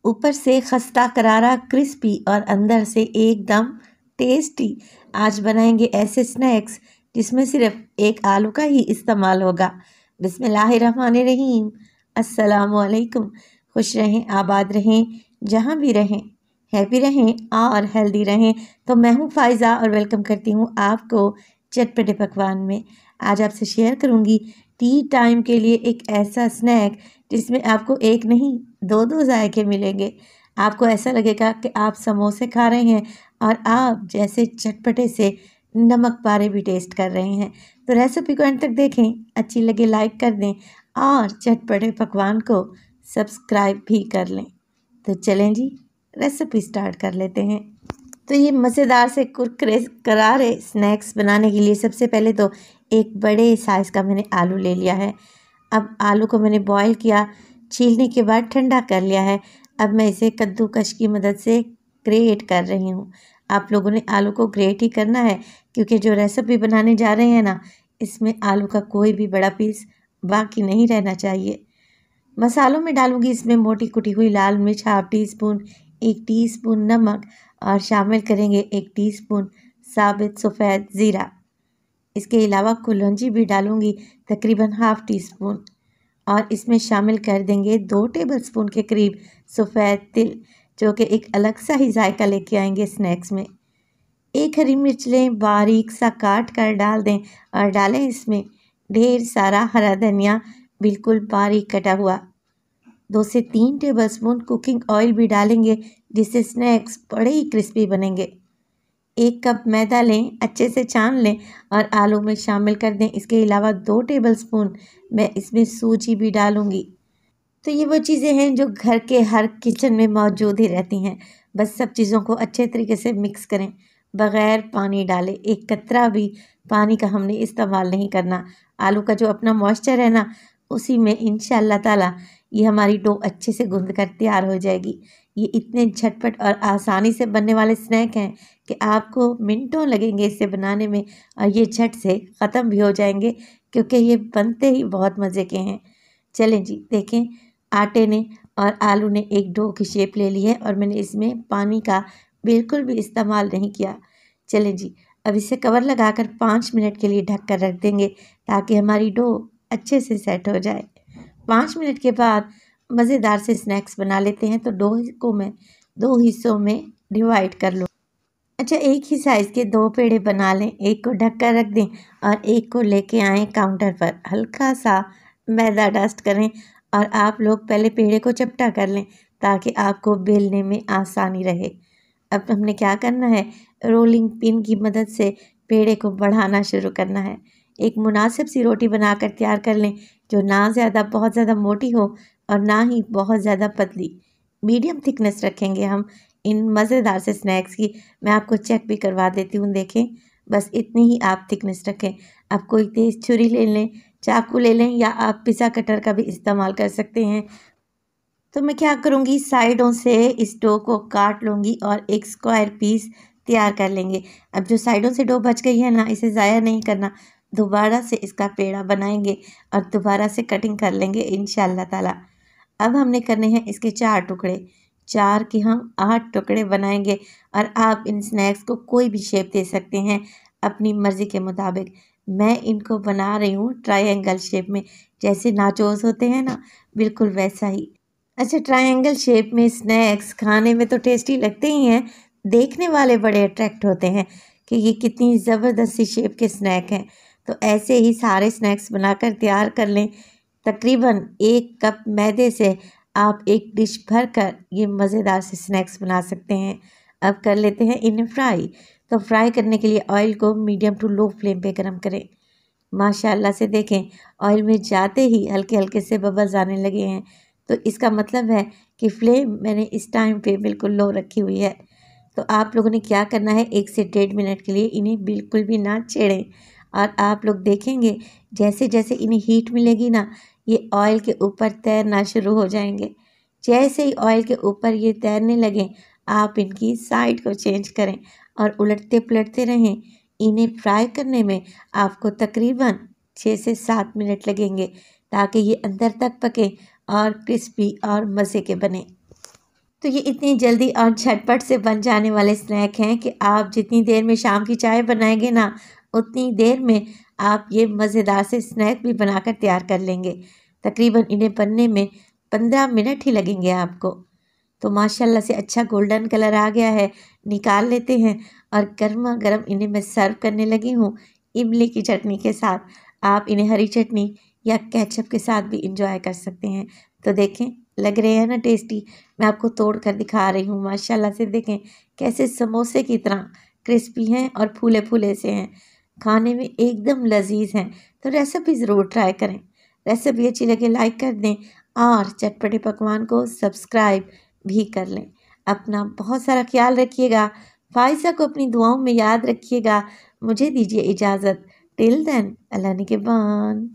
ऊपर से खस्ता करारा क्रिस्पी और अंदर से एकदम टेस्टी। आज बनाएंगे ऐसे स्नैक्स जिसमें सिर्फ एक आलू का ही इस्तेमाल होगा। बिस्मिल्लाहिर्रहमानिर्रहीम। अस्सलामुअलैकुम। खुश रहें, आबाद रहें, जहाँ भी रहें, हैप्पी रहें और हेल्दी रहें। तो मैं हूँ फ़ायज़ा और वेलकम करती हूँ आपको चटपटे पकवान में। आज आपसे शेयर करूँगी टी टाइम के लिए एक ऐसा स्नैक जिसमें आपको एक नहीं दो दो जायके मिलेंगे। आपको ऐसा लगेगा कि आप समोसे खा रहे हैं और आप जैसे चटपटे से नमक पारे भी टेस्ट कर रहे हैं। तो रेसिपी को एंड तक देखें, अच्छी लगे लाइक कर दें और चटपटे पकवान को सब्सक्राइब भी कर लें। तो चलें जी, रेसिपी स्टार्ट कर लेते हैं। तो ये मज़ेदार से कुरकुरे करारे स्नैक्स बनाने के लिए सबसे पहले तो एक बड़े साइज़ का मैंने आलू ले लिया है। अब आलू को मैंने बॉईल किया, छीलने के बाद ठंडा कर लिया है। अब मैं इसे कद्दूकश की मदद से ग्रेट कर रही हूँ। आप लोगों ने आलू को ग्रेट ही करना है क्योंकि जो रेसिपी बनाने जा रहे हैं ना, इसमें आलू का कोई भी बड़ा पीस बाकी नहीं रहना चाहिए। मसालों में डालूंगी इसमें मोटी कुटी हुई लाल मिर्च हाफ टी स्पून, 1 टीस्पून नमक और शामिल करेंगे 1 टीस्पून साबित सफ़ेद ज़ीरा। इसके अलावा कुलौंजी भी डालूंगी तकरीबन हाफ टी स्पून और इसमें शामिल कर देंगे 2 टेबलस्पून के करीब सफ़ेद तिल, जो कि एक अलग सा ही जायका लेके आएंगे स्नैक्स में। 1 हरी मिर्च लें, बारीक सा काट कर डाल दें और डालें इसमें ढेर सारा हरा धनिया बिल्कुल बारीक कटा हुआ। 2 से 3 टेबलस्पून कुकिंग ऑयल भी डालेंगे जिससे स्नैक्स बड़े ही क्रिस्पी बनेंगे। 1 कप मैदा लें, अच्छे से छान लें और आलू में शामिल कर दें। इसके अलावा 2 टेबलस्पून मैं इसमें सूजी भी डालूंगी। तो ये वो चीज़ें हैं जो घर के हर किचन में मौजूद ही रहती हैं। बस सब चीज़ों को अच्छे तरीके से मिक्स करें, बग़ैर पानी डाले। एक कतरा भी पानी का हमने इस्तेमाल नहीं करना। आलू का जो अपना मॉइस्चर है ना, उसी में इंशाअल्लाह ताला ये हमारी डो अच्छे से गूंद कर तैयार हो जाएगी। ये इतने झटपट और आसानी से बनने वाले स्नैक हैं कि आपको मिनटों लगेंगे इसे बनाने में और ये झट से ख़त्म भी हो जाएंगे क्योंकि ये बनते ही बहुत मज़े के हैं। चलें जी, देखें आटे ने और आलू ने एक डो की शेप ले ली है और मैंने इसमें पानी का बिल्कुल भी इस्तेमाल नहीं किया। चलें जी, अब इसे कवर लगाकर 5 मिनट के लिए ढक कर रख देंगे ताकि हमारी डो अच्छे से सेट हो जाए। 5 मिनट के बाद मज़ेदार से स्नैक्स बना लेते हैं। तो डो को मैं 2 हिस्सों में डिवाइड कर लूँ। अच्छा, एक ही साइज़ के 2 पेड़े बना लें, एक को ढक कर रख दें और एक को लेके आएँ काउंटर पर। हल्का सा मैदा डस्ट करें और आप लोग पहले पेड़े को चपटा कर लें ताकि आपको बेलने में आसानी रहे। अब हमने क्या करना है, रोलिंग पिन की मदद से पेड़े को बढ़ाना शुरू करना है। एक मुनासिब सी रोटी बनाकर तैयार कर लें जो ना ज़्यादा बहुत ज़्यादा मोटी हो और ना ही बहुत ज़्यादा पतली। मीडियम थिकनेस रखेंगे हम इन मज़ेदार से स्नैक्स की। मैं आपको चेक भी करवा देती हूँ, देखें बस इतनी ही आप थिकनेस रखें। आप कोई तेज़ छुरी ले लें, चाकू ले लें या आप पिज़्ज़ा कटर का भी इस्तेमाल कर सकते हैं। तो मैं क्या करूँगी, साइडों से इस डो को काट लूँगी और एक स्क्वायर पीस तैयार कर लेंगे। अब जो साइडों से डो बच गई है ना, इसे ज़ाया नहीं करना, दोबारा से इसका पेड़ा बनाएंगे और दोबारा से कटिंग कर लेंगे इंशाअल्लाह ताला। अब हमने करने हैं इसके 4 टुकड़े, 4 के हम 8 टुकड़े बनाएंगे और आप इन स्नैक्स को कोई भी शेप दे सकते हैं अपनी मर्ज़ी के मुताबिक। मैं इनको बना रही हूँ ट्रायंगल शेप में, जैसे नाचोस होते हैं ना, बिल्कुल वैसा ही। अच्छा, ट्रायंगल शेप में स्नैक्स खाने में तो टेस्टी लगते ही हैं, देखने वाले बड़े अट्रैक्ट होते हैं कि ये कितनी ज़बरदस्त सी शेप के स्नैक हैं। तो ऐसे ही सारे स्नैक्स बनाकर तैयार कर लें। तकरीबन 1 कप मैदे से आप एक डिश भर कर ये मज़ेदार से स्नैक्स बना सकते हैं। अब कर लेते हैं इन्हें फ्राई। तो फ्राई करने के लिए ऑयल को मीडियम टू लो फ्लेम पे गरम करें। माशाल्लाह से देखें, ऑयल में जाते ही हल्के हल्के से बबल्स आने लगे हैं। तो इसका मतलब है कि फ्लेम मैंने इस टाइम पे बिल्कुल लो रखी हुई है। तो आप लोगों ने क्या करना है, 1 से 1.5 मिनट के लिए इन्हें बिल्कुल भी ना छेड़ें और आप लोग देखेंगे जैसे जैसे इन्हें हीट मिलेगी ना, ये ऑयल के ऊपर तैरना शुरू हो जाएंगे। जैसे ही ऑयल के ऊपर ये तैरने लगें, आप इनकी साइड को चेंज करें और उलटते पलटते रहें। इन्हें फ्राई करने में आपको तकरीबन 6 से 7 मिनट लगेंगे ताकि ये अंदर तक पके और क्रिस्पी और मज़े के बने। तो ये इतनी जल्दी और झटपट से बन जाने वाले स्नैक हैं कि आप जितनी देर में शाम की चाय बनाएंगे ना, उतनी देर में आप ये मज़ेदार से स्नैक भी बनाकर तैयार कर लेंगे। तकरीबन इन्हें बनने में 15 मिनट ही लगेंगे आपको। तो माशाल्लाह से अच्छा गोल्डन कलर आ गया है, निकाल लेते हैं और गर्मा गर्म इन्हें मैं सर्व करने लगी हूँ इमली की चटनी के साथ। आप इन्हें हरी चटनी या केचप के साथ भी इंजॉय कर सकते हैं। तो देखें, लग रहे हैं ना टेस्टी। मैं आपको तोड़ कर दिखा रही हूँ। माशाल्लाह से देखें कैसे समोसे की तरह क्रिस्पी हैं और फूले फूले से हैं, खाने में एकदम लजीज हैं। तो रेसिपी ज़रूर ट्राई करें। रेसिपी अच्छी लगे लाइक कर दें और चटपटे पकवान को सब्सक्राइब भी कर लें। अपना बहुत सारा ख्याल रखिएगा। फ़ाइज़ा को अपनी दुआओं में याद रखिएगा। मुझे दीजिए इजाज़त। टिल देन, अल्लाह निगहबान।